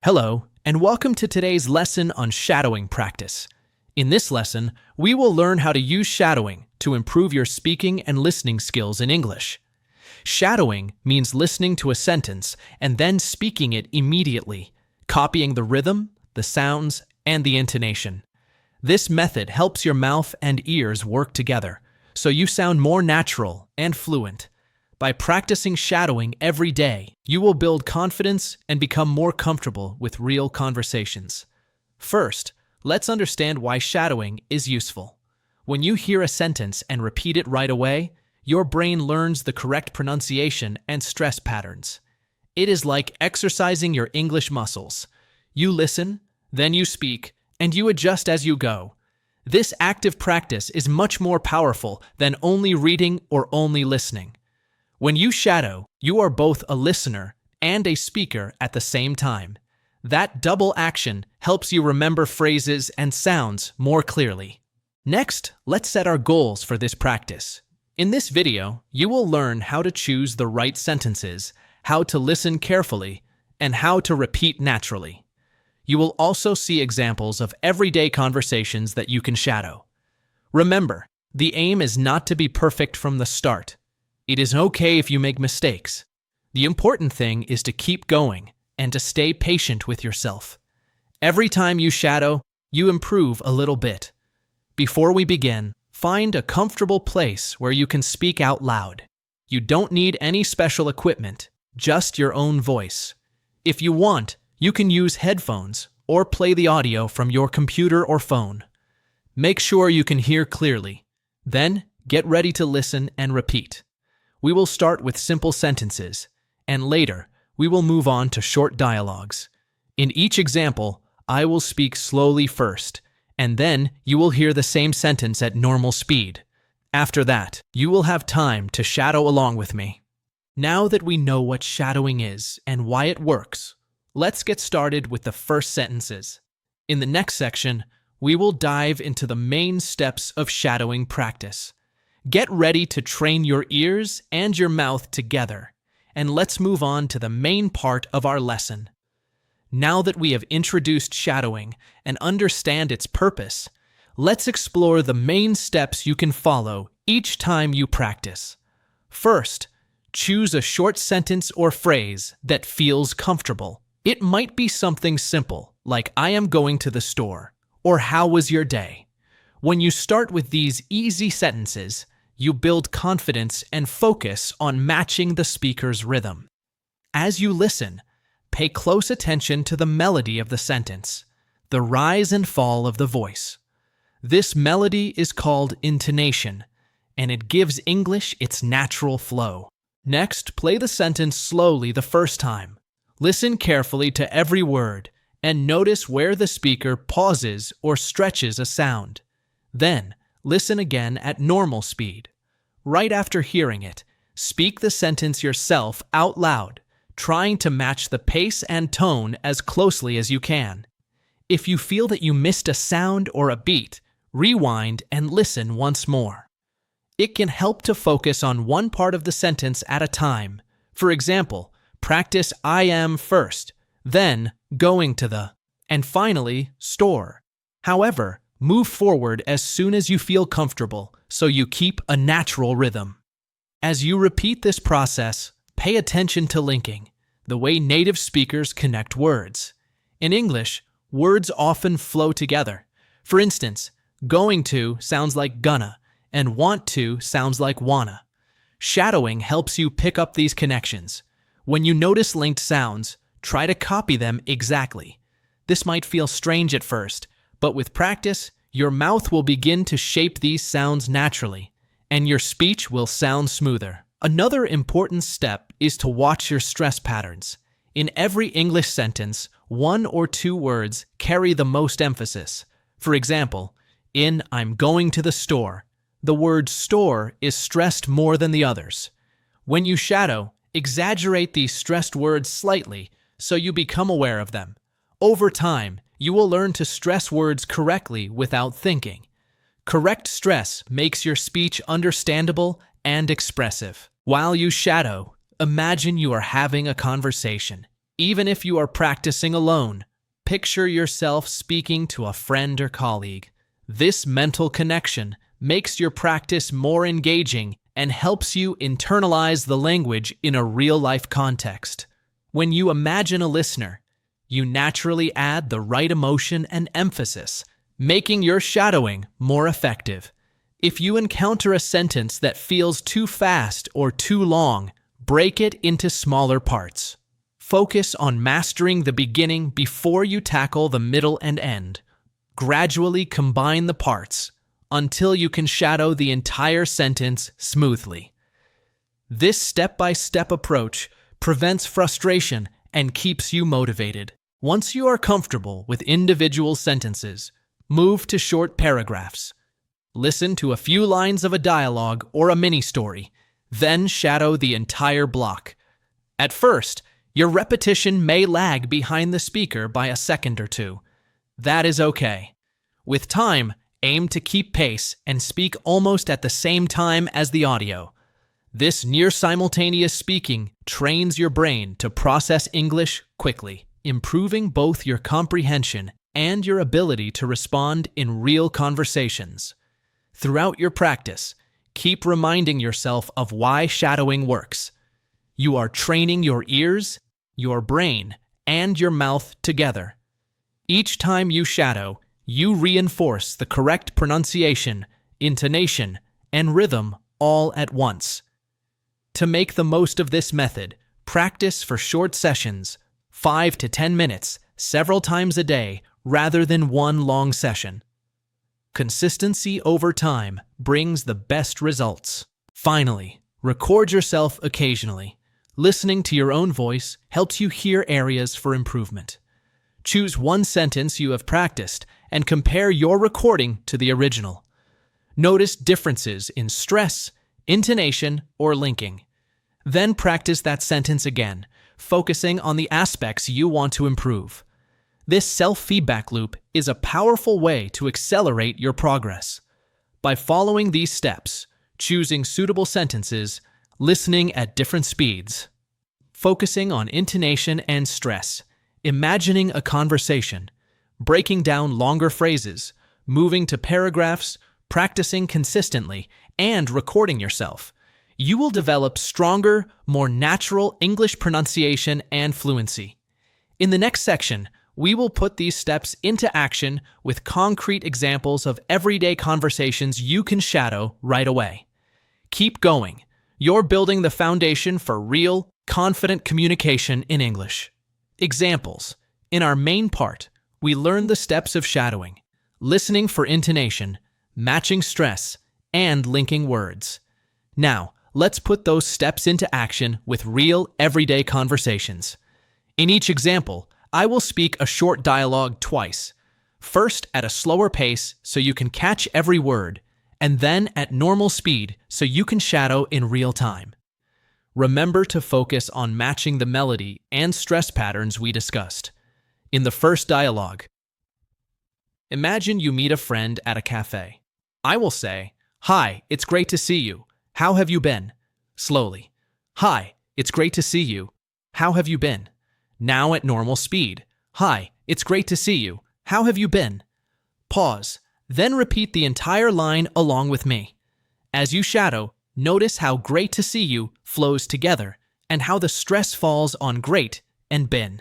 Hello, and welcome to today's lesson on shadowing practice. In this lesson, we will learn how to use shadowing to improve your speaking and listening skills in English. Shadowing means listening to a sentence and then speaking it immediately, copying the rhythm, the sounds, and the intonation. This method helps your mouth and ears work together, so you sound more natural and fluent. By practicing shadowing every day, you will build confidence and become more comfortable with real conversations. First, let's understand why shadowing is useful. When you hear a sentence and repeat it right away, your brain learns the correct pronunciation and stress patterns. It is like exercising your English muscles. You listen, then you speak, and you adjust as you go. This active practice is much more powerful than only reading or only listening. When you shadow, you are both a listener and a speaker at the same time. That double action helps you remember phrases and sounds more clearly. Next, let's set our goals for this practice. In this video, you will learn how to choose the right sentences, how to listen carefully, and how to repeat naturally. You will also see examples of everyday conversations that you can shadow. Remember, the aim is not to be perfect from the start. It is okay if you make mistakes. The important thing is to keep going and to stay patient with yourself. Every time you shadow, you improve a little bit. Before we begin, find a comfortable place where you can speak out loud. You don't need any special equipment, just your own voice. If you want, you can use headphones or play the audio from your computer or phone. Make sure you can hear clearly. Then, get ready to listen and repeat. We will start with simple sentences, and later, we will move on to short dialogues. In each example, I will speak slowly first, and then you will hear the same sentence at normal speed. After that, you will have time to shadow along with me. Now that we know what shadowing is and why it works, let's get started with the first sentences. In the next section, we will dive into the main steps of shadowing practice. Get ready to train your ears and your mouth together, and let's move on to the main part of our lesson. Now that we have introduced shadowing and understand its purpose, let's explore the main steps you can follow each time you practice. First, choose a short sentence or phrase that feels comfortable. It might be something simple, like "I am going to the store," or "How was your day?" When you start with these easy sentences, you build confidence and focus on matching the speaker's rhythm. As you listen, pay close attention to the melody of the sentence, the rise and fall of the voice. This melody is called intonation, and it gives English its natural flow. Next, play the sentence slowly the first time. Listen carefully to every word and notice where the speaker pauses or stretches a sound. Then, listen again at normal speed. Right after hearing it, speak the sentence yourself out loud, trying to match the pace and tone as closely as you can. If you feel that you missed a sound or a beat, rewind and listen once more. It can help to focus on one part of the sentence at a time. For example, practice "I am" first, then "going to the," and finally "store." However, move forward as soon as you feel comfortable, so you keep a natural rhythm. As you repeat this process, pay attention to linking, the way native speakers connect words. In English, words often flow together. For instance, "going to" sounds like "gonna," and "want to" sounds like "wanna." Shadowing helps you pick up these connections. When you notice linked sounds, try to copy them exactly. This might feel strange at first, but with practice, your mouth will begin to shape these sounds naturally, and your speech will sound smoother. Another important step is to watch your stress patterns. In every English sentence, one or two words carry the most emphasis. For example, in "I'm going to the store," the word "store" is stressed more than the others. When you shadow, exaggerate these stressed words slightly so you become aware of them. Over time, you will learn to stress words correctly without thinking. Correct stress makes your speech understandable and expressive. While you shadow, imagine you are having a conversation. Even if you are practicing alone, picture yourself speaking to a friend or colleague. This mental connection makes your practice more engaging and helps you internalize the language in a real-life context. When you imagine a listener, you naturally add the right emotion and emphasis, making your shadowing more effective. If you encounter a sentence that feels too fast or too long, break it into smaller parts. Focus on mastering the beginning before you tackle the middle and end. Gradually combine the parts until you can shadow the entire sentence smoothly. This step-by-step approach prevents frustration and keeps you motivated. Once you are comfortable with individual sentences, move to short paragraphs. Listen to a few lines of a dialogue or a mini-story, then shadow the entire block. At first, your repetition may lag behind the speaker by a second or two. That is okay. With time, aim to keep pace and speak almost at the same time as the audio. This near-simultaneous speaking trains your brain to process English quickly, improving both your comprehension and your ability to respond in real conversations. Throughout your practice, keep reminding yourself of why shadowing works. You are training your ears, your brain, and your mouth together. Each time you shadow, you reinforce the correct pronunciation, intonation, and rhythm all at once. To make the most of this method, practice for short sessions, 5 to 10 minutes, several times a day, rather than one long session. Consistency over time brings the best results. Finally, record yourself occasionally. Listening to your own voice helps you hear areas for improvement. Choose one sentence you have practiced and compare your recording to the original. Notice differences in stress, intonation, or linking. Then practice that sentence again, focusing on the aspects you want to improve. This self-feedback loop is a powerful way to accelerate your progress. By following these steps, choosing suitable sentences, listening at different speeds, focusing on intonation and stress, imagining a conversation, breaking down longer phrases, moving to paragraphs, practicing consistently, and recording yourself, you will develop stronger, more natural English pronunciation and fluency. In the next section, we will put these steps into action with concrete examples of everyday conversations you can shadow right away. Keep going. You're building the foundation for real, confident communication in English. Examples. In our main part, we learn the steps of shadowing, listening for intonation, matching stress, and linking words. Now, let's put those steps into action with real, everyday conversations. In each example, I will speak a short dialogue twice. First at a slower pace so you can catch every word, and then at normal speed so you can shadow in real time. Remember to focus on matching the melody and stress patterns we discussed. In the first dialogue, imagine you meet a friend at a cafe. I will say, "Hi, it's great to see you. How have you been?" Slowly. "Hi, it's great to see you. How have you been?" Now at normal speed. "Hi, it's great to see you. How have you been?" Pause, then repeat the entire line along with me. As you shadow, notice how "great to see you" flows together and how the stress falls on "great" and "been."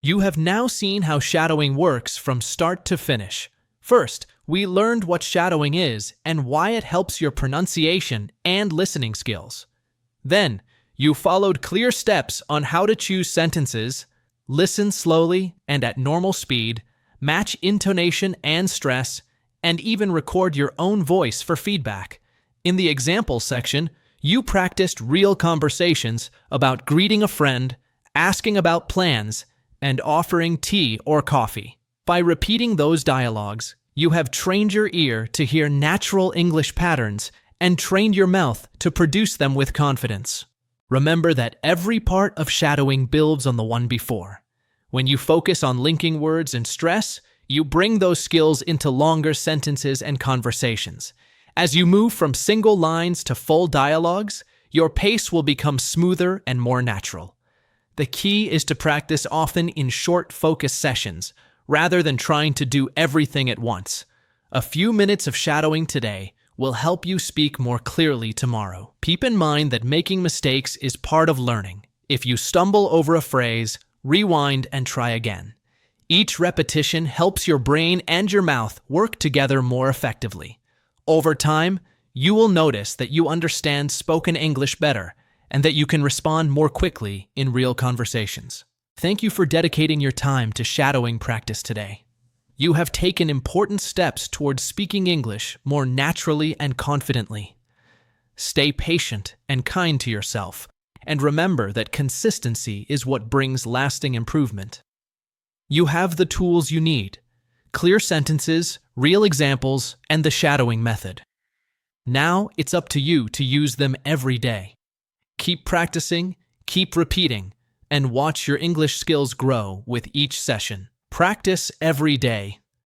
You have now seen how shadowing works from start to finish. First, we learned what shadowing is and why it helps your pronunciation and listening skills. Then, you followed clear steps on how to choose sentences, listen slowly and at normal speed, match intonation and stress, and even record your own voice for feedback. In the example section, you practiced real conversations about greeting a friend, asking about plans, and offering tea or coffee. By repeating those dialogues, you have trained your ear to hear natural English patterns and trained your mouth to produce them with confidence. Remember that every part of shadowing builds on the one before. When you focus on linking words and stress, you bring those skills into longer sentences and conversations. As you move from single lines to full dialogues, your pace will become smoother and more natural. The key is to practice often in short, focused sessions, rather than trying to do everything at once. A few minutes of shadowing today will help you speak more clearly tomorrow. Keep in mind that making mistakes is part of learning. If you stumble over a phrase, rewind and try again. Each repetition helps your brain and your mouth work together more effectively. Over time, you will notice that you understand spoken English better and that you can respond more quickly in real conversations. Thank you for dedicating your time to shadowing practice today. You have taken important steps towards speaking English more naturally and confidently. Stay patient and kind to yourself, and remember that consistency is what brings lasting improvement. You have the tools you need: clear sentences, real examples, and the shadowing method. Now it's up to you to use them every day. Keep practicing, keep repeating, and watch your English skills grow with each session. Practice every day,